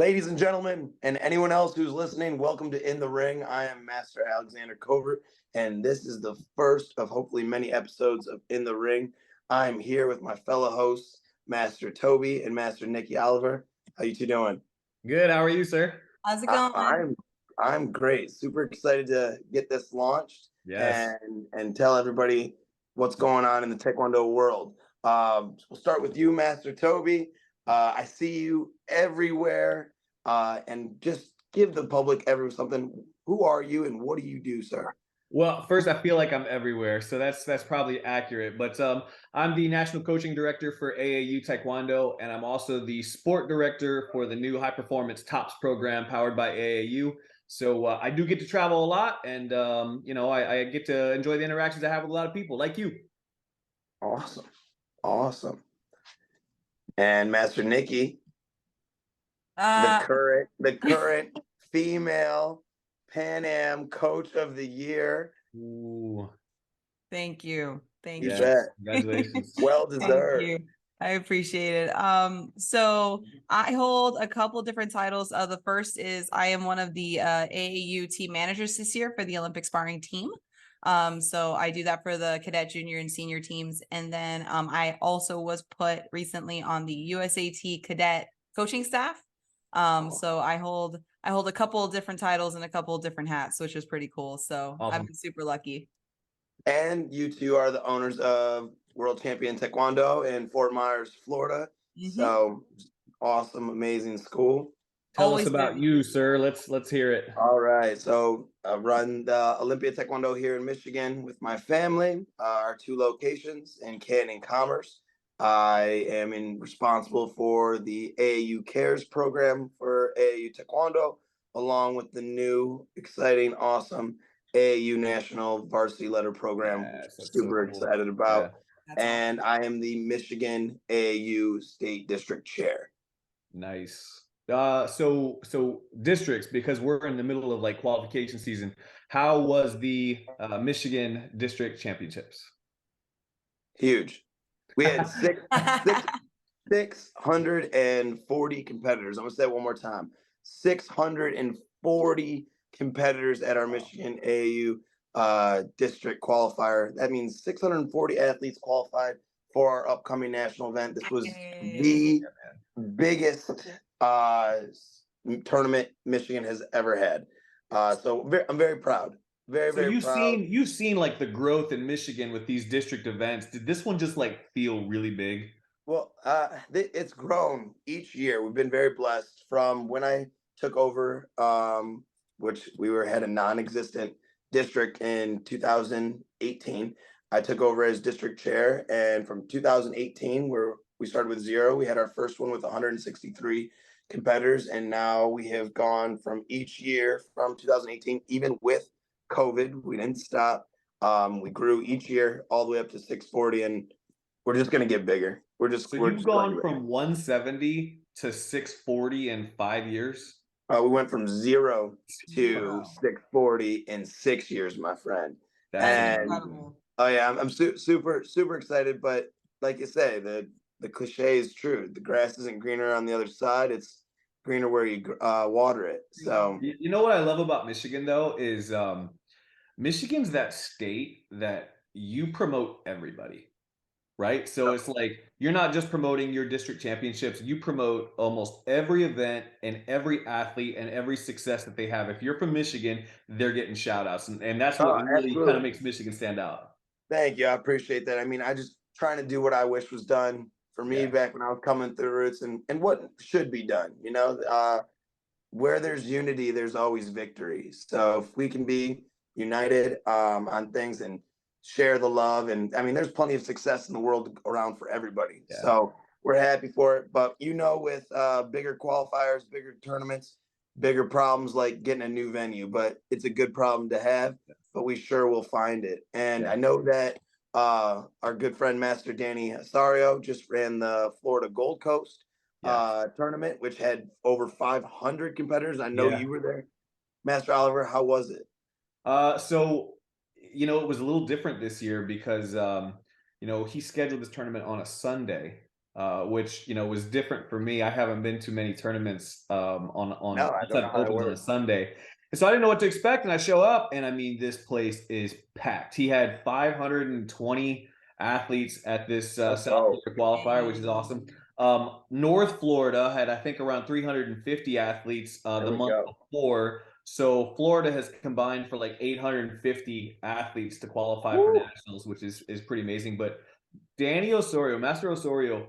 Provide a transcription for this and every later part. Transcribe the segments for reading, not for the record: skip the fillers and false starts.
Ladies and gentlemen, and anyone else who's listening, welcome to In the Ring. I am Master Alexander Covert, and this is the first of hopefully many episodes of In the Ring. I'm here with my fellow hosts, Master Toby and Master Nikki Oliver. How you two doing? Good. How are you, sir? How's it going? I'm great. Super excited to get this launched. Yes. And tell everybody what's going on in the Taekwondo world. We'll start with you, Master Toby. I see you everywhere, and just give the public something. Who are you and what do you do, sir? Well, first, I feel like I'm everywhere, so that's probably accurate. But I'm the national coaching director for AAU Taekwondo, and I'm also the sport director for the new high performance TOPS program powered by AAU. So I do get to travel a lot, and I get to enjoy the interactions I have with a lot of people like you. Awesome. And Master Nikki, the current female Pan Am Coach of the Year. Ooh. Thank you. Thank You you. bet. Congratulations. Well deserved. Thank you. I appreciate it. So I hold a couple different titles. The first is I am one of the AAU team managers this year for the Olympic sparring team. So I do that for the cadet, junior, and senior teams. And then I also was put recently on the USAT cadet coaching staff. So I hold a couple of different titles and a couple of different hats, which is pretty cool. So Awesome. I've been super lucky. And you two are the owners of World Champion Taekwondo in Fort Myers, Florida. Mm-hmm. So awesome, amazing school. Tell us about you, sir. Let's hear it. All right. So I run the Olympia Taekwondo here in Michigan with my family. Our two locations in Canton and Commerce. I am responsible for the AAU Cares program for AAU Taekwondo, along with the new, exciting, awesome AAU National Varsity Letter program. Yes, Super excited about. Yeah. And I am the Michigan AAU State District Chair. Nice. So districts, because we're in the middle of like qualification season. How was the Michigan District Championships? Huge. We had 640 competitors. I'm gonna say it one more time. 640 competitors at our Michigan AAU district qualifier. That means 640 athletes qualified for our upcoming national event. This was the biggest tournament Michigan has ever had. So I'm very proud. Very proud. You've seen like the growth in Michigan with these district events. Did this one just like feel really big? Well, it's grown each year. We've been very blessed from when I took over, which had a non-existent district in 2018. I took over as district chair, and from 2018, where we started with 0, we had our first one with 163 competitors, and now we have gone from each year from 2018, even with COVID, we didn't stop. We grew each year all the way up to 640, and we're just going to get bigger. You've gone from 170 to 640 in 5 years? We went from 0 to 640 in 6 years, my friend. That's incredible. Oh yeah, I'm super excited. But like you say, the cliche is true. The grass isn't greener on the other side. It's greener where you water it. So you know what I love about Michigan though is Michigan's that state that you promote everybody. Right. So it's like you're not just promoting your district championships, you promote almost every event and every athlete and every success that they have. If you're from Michigan, they're getting shout outs. And that's what really kind of makes Michigan stand out. Thank you. I appreciate that. I mean, I just trying to do what I wish was done for me back when I was coming through the roots and what should be done. You know, where there's unity, there's always victory. So if we can be united on things and share the love, and I mean there's plenty of success in the world around for everybody, so we're happy for it. But with bigger qualifiers, bigger tournaments, bigger problems like getting a new venue, but it's a good problem to have, but we sure will find it. And I know that our good friend Master Danny Asario just ran the Florida Gold Coast tournament, which had over 500 competitors. I know you were there, Master Oliver. How was it? So it was a little different this year because, he scheduled this tournament on a Sunday. which, was different for me. I haven't been to many tournaments on No, I don't know how it opens on a works. Sunday. And so I didn't know what to expect. And I show up, and I mean, this place is packed. He had 520 athletes at this South Florida qualifier, which is awesome. North Florida had, I think, around 350 athletes the month before. So Florida has combined for like 850 athletes to qualify for nationals, which is pretty amazing. But Danny Osorio, Master Osorio,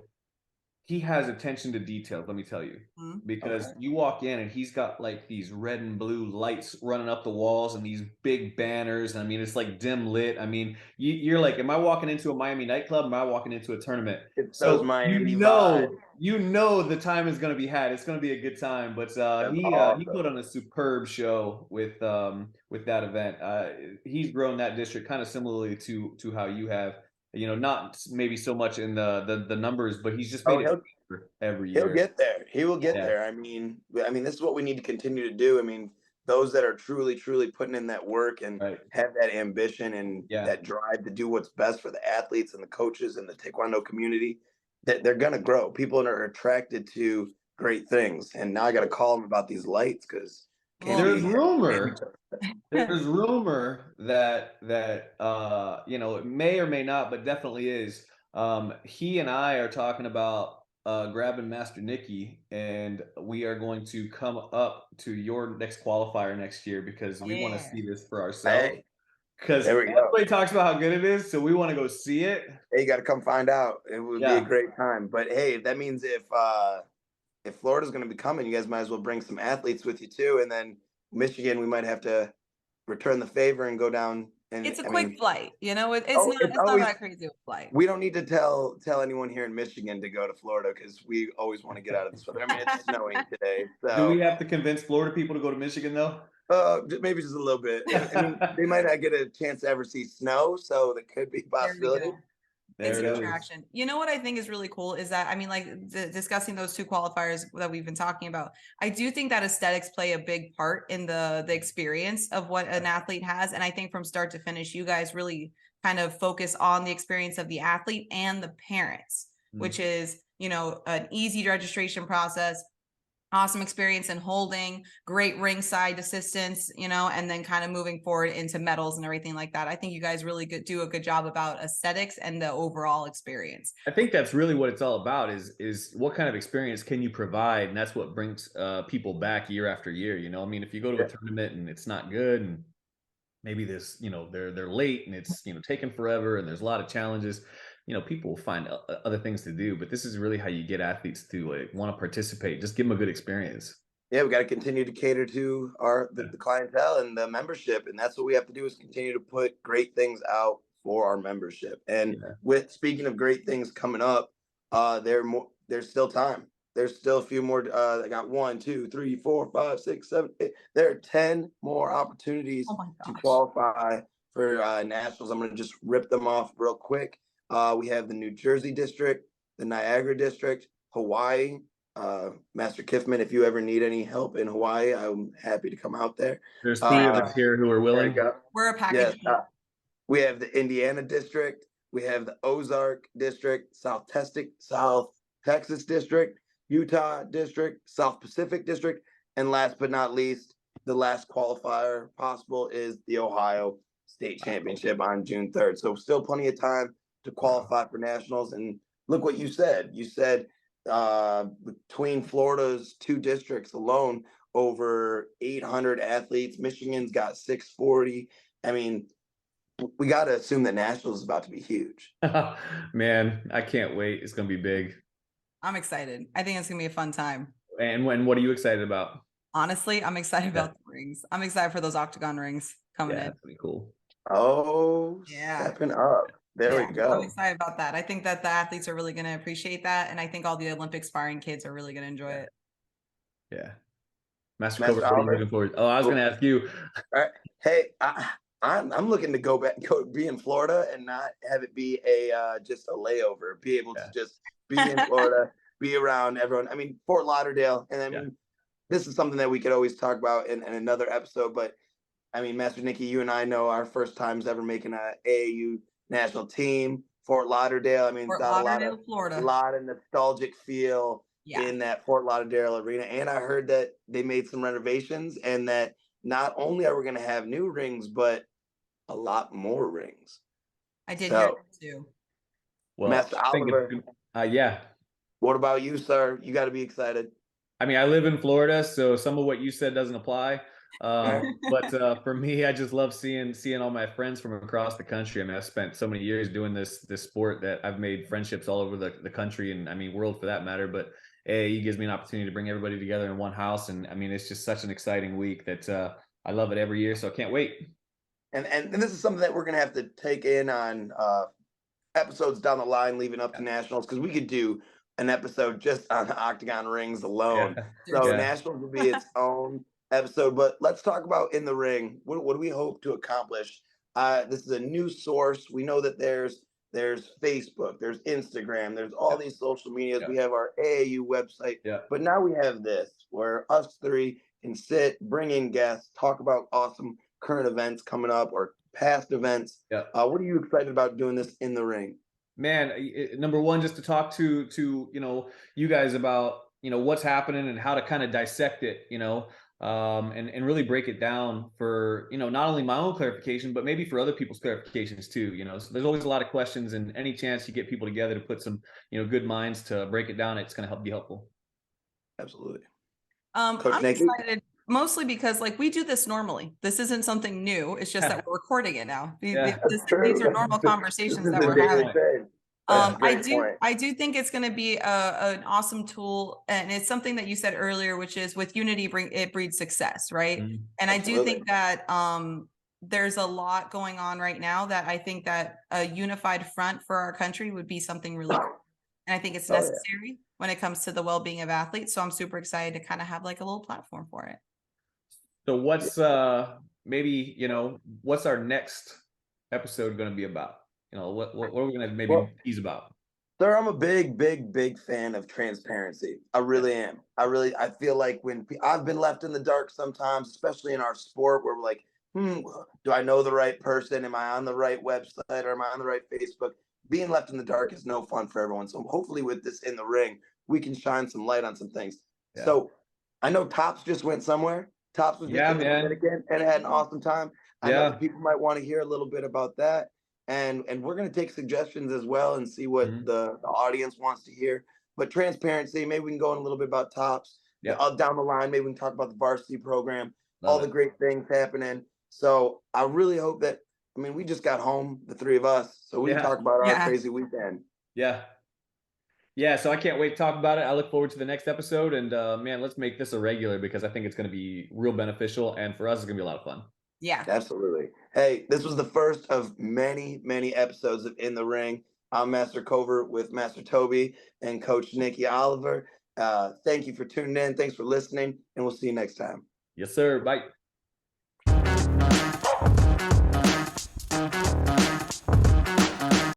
he has attention to detail, let me tell you, because you walk in and he's got like these red and blue lights running up the walls and these big banners. I mean, it's like dim lit. I mean, you're like, am I walking into a Miami nightclub? Am I walking into a tournament? It's those Miami vibes. vibes. The time is going to be had. It's going to be a good time. But he put on a superb show with that event. He's grown that district kind of similarly to how you have. Not maybe so much in the numbers, but he's just made it every year. He'll get there. He will get there. I mean, this is what we need to continue to do. I mean, those that are truly putting in that work and have that ambition and that drive to do what's best for the athletes and the coaches and the Taekwondo community, that they're gonna grow. People are attracted to great things. And now I got to call them about these lights because there's rumor that it may or may not, but definitely is. He and I are talking about grabbing Master Nikki, and we are going to come up to your next qualifier next year because we want to see this for ourselves. Because everybody talks about how good it is, so we want to go see it. Hey, you got to come find out. It would be a great time. But hey, that means if Florida's going to be coming, you guys might as well bring some athletes with you too. And then Michigan, we might have to return the favor and go down. And it's a quick flight, it's not that crazy of a flight. We don't need to tell anyone here in Michigan to go to Florida because we always want to get out of this weather. I mean, it's snowing today. So. Do we have to convince Florida people to go to Michigan though? Maybe just a little bit. I mean, they might not get a chance to ever see snow, so that could be a possibility. It's an attraction. You know what I think is really cool is that, I mean, like discussing those two qualifiers that we've been talking about, I do think that aesthetics play a big part in the experience of what an athlete has. And I think from start to finish, you guys really kind of focus on the experience of the athlete and the parents, which is, an easy registration process, awesome experience in holding, great ringside assistance, and then kind of moving forward into medals and everything like that. I think you guys really do a good job about aesthetics and the overall experience. I think that's really what it's all about is what kind of experience can you provide? And that's what brings people back year after year. I mean, if you go to a tournament and it's not good and maybe this, they're late and it's, taking forever and there's a lot of challenges, people will find other things to do, but this is really how you get athletes to want to participate. Just give them a good experience. Yeah, we got to continue to cater to the clientele and the membership. And that's what we have to do is continue to put great things out for our membership. And with speaking of great things coming up, there's still time. There's still a few more. I got 1, 2, 3, 4, 5, 6, 7, 8. There are 10 more opportunities to qualify for nationals. I'm going to just rip them off real quick. We have the New Jersey district, the Niagara district, Hawaii. Master Kiffman, if you ever need any help in Hawaii, I'm happy to come out there. There's 3 of us here who are willing. We're a package. Yes, we have the Indiana district. We have the Ozark district, South Texas district, Utah district, South Pacific district, and last but not least, the last qualifier possible is the Ohio State Championship on June 3rd. So still plenty of time to qualify for nationals. And look what you said. You said between Florida's 2 districts alone, over 800 athletes. Michigan's got 640. I mean, we got to assume that nationals is about to be huge. Man, I can't wait. It's going to be big. I'm excited. I think it's going to be a fun time. And what are you excited about? Honestly, I'm excited about the rings. I'm excited for those octagon rings coming in. That's pretty cool. Oh, stepping up. There we go. I'm excited about that. I think that the athletes are really going to appreciate that. And I think all the Olympic sparring kids are really going to enjoy it. Yeah. Master Covert, what are you looking forward? Oh, I was going to ask you. All right. Hey, I'm looking to go be in Florida and not have it be just a layover. Be able to just be in Florida, be around everyone. I mean, Fort Lauderdale. And I mean, this is something that we could always talk about in another episode. But I mean, Master Nikki, you and I know our first times ever making a AAU national team. Fort Lauderdale. I mean, Fort got Lauderdale, a Florida. lot of nostalgic feel Yeah. in that Fort Lauderdale arena. And I heard that they made some renovations and that not only are we going to have new rings, but a lot more rings. I did hear So, that too. Well, Master I think Oliver, yeah. what about you, sir? You got to be excited. I mean, I live in Florida, so some of what you said doesn't apply. But for me, I just love seeing all my friends from across the country. I mean, I've spent so many years doing this sport that I've made friendships all over the country, and I mean, world for that matter. But AAU gives me an opportunity to bring everybody together in one house, and I mean, it's just such an exciting week that I love it every year. So I can't wait. And this is something that we're going to have to take in on episodes down the line leading up to nationals, because we could do an episode just on the octagon rings alone. Yeah. So Yeah. nationals will be its own episode. But let's talk about in the ring. What do we hope to accomplish? This is a new source. We know that there's Facebook, there's Instagram, there's all these social medias. Yeah. We have our AAU website, Yeah. but now we have this where us three can sit, bring in guests, talk about awesome current events coming up or past events. Yeah. What are you excited about doing this in the ring? Man, number one, just to talk to you guys about what's happening and how to kind of dissect it, and really break it down for not only my own clarification, but maybe for other people's clarifications too. So there's always a lot of questions, and any chance you get people together to put some good minds to break it down, it's going to be helpful. Absolutely. Coach I'm Nikki? Excited mostly because we do this normally. This isn't something new. It's just that we're recording it now. These are normal conversations that we're having. I do think it's going to be an awesome tool, and it's something that you said earlier, which is with unity, it breeds success, right? Mm-hmm. And I do think that there's a lot going on right now that I think that a unified front for our country would be something really cool. And I think it's necessary when it comes to the well-being of athletes. So I'm super excited to kind of have a little platform for it. So what's maybe what's our next episode going to be about? What are we going to maybe tease about? Sir, I'm a big fan of transparency. I really am. I feel like when I've been left in the dark sometimes, especially in our sport, where we're like, do I know the right person? Am I on the right website, or am I on the right Facebook? Being left in the dark is no fun for everyone. So hopefully with this in the ring, we can shine some light on some things. Yeah. So I know Tops just went somewhere. Tops was just in the Dominican and had an awesome time. I know that people might want to hear a little bit about that. And we're going to take suggestions as well and see what the audience wants to hear. But transparency, maybe we can go in a little bit about Tops. Yeah. Down the line, maybe we can talk about the varsity program, all the great things happening. So I really hope that, we just got home, the three of us, so we can talk about our crazy weekend. Yeah. Yeah, so I can't wait to talk about it. I look forward to the next episode, and man, let's make this a regular, because I think it's going to be real beneficial, and for us, it's going to be a lot of fun. Yeah, absolutely. Hey, this was the first of many episodes of In the Ring. I'm Master Covert with Master Toby and Coach Nikki Oliver. Thank you for tuning in. Thanks for listening, and we'll see you next time. Yes, sir. Bye.